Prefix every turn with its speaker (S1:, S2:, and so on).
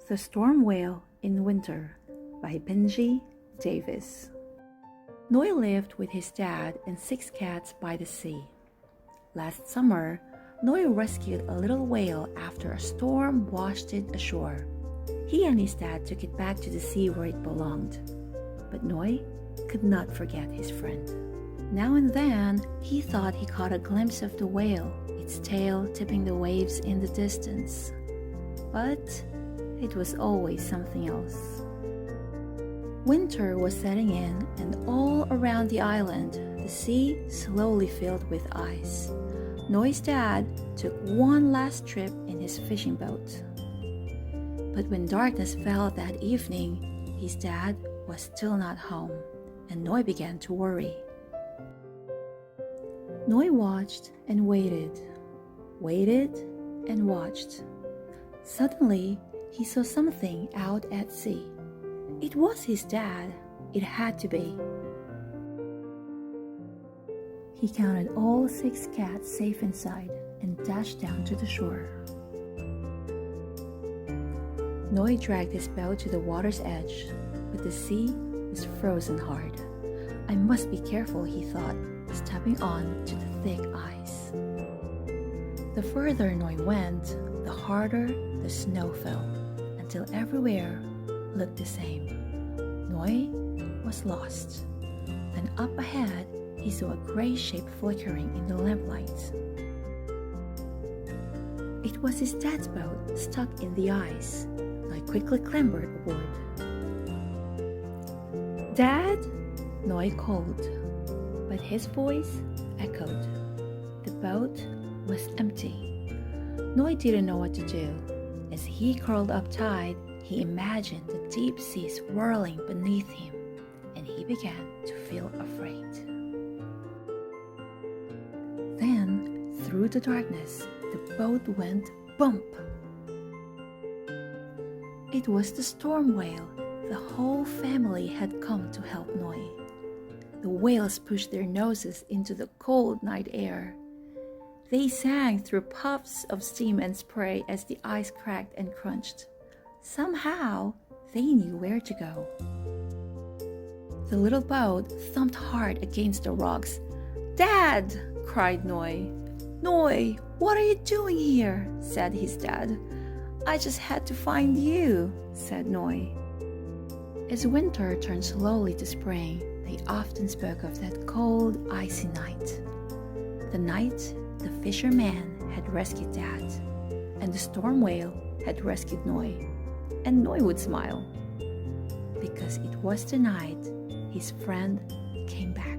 S1: The Storm Whale in Winter by Benjie, Davies. Noy lived with his dad and 6 cats by the sea. Last summer, Noy rescued a little whale after a storm washed it ashore. He and his dad took it back to the sea where it belonged. But Noy could not forget his friend. Now and then, he thought he caught a glimpse of the whale, its tail tipping the waves in the distance. But it was always something else. Winter was setting in, and all around the island, the sea slowly filled with ice. Noy's dad took one last trip in his fishing boat. But when darkness fell that evening, his dad was still not home, and Noy began to worry. Noy watched and waited and watched. Suddenly, he saw something out at sea. It was his dad. It had to be. He counted all 6 cats safe inside and dashed down to the shore. Noy dragged his boat to the water's edge, but the sea was frozen hard. I must be careful, he thought, stepping on to the thick ice. The further Noy went, the harder the snow fell, until everywhere looked the same. Noy was lost. Then up ahead, he saw a gray shape flickering in the lamplight. It was his dad's boat stuck in the ice. Noy quickly clambered aboard. "Dad?" Noy called, but his voice echoed. The boat was empty. Noy didn't know what to do. As he curled up tight, he imagined the deep sea swirling beneath him, and he began to feel afraid. Then, through the darkness, the boat went bump. It was the storm whale. The whole family had come to help Noy. The whales pushed their noses into the cold night air. They sang through puffs of steam and spray as the ice cracked and crunched. Somehow, they knew where to go. The little boat thumped hard against the rocks. "Dad!" cried Noy. "Noy, what are you doing here?" said his dad. "I just had to find you," said Noy. As winter turned slowly to spring, they often spoke of that cold, icy night. The night the fisherman had rescued Dad, and the storm whale had rescued Noy. And Noy would smile, because it was the night his friend came back.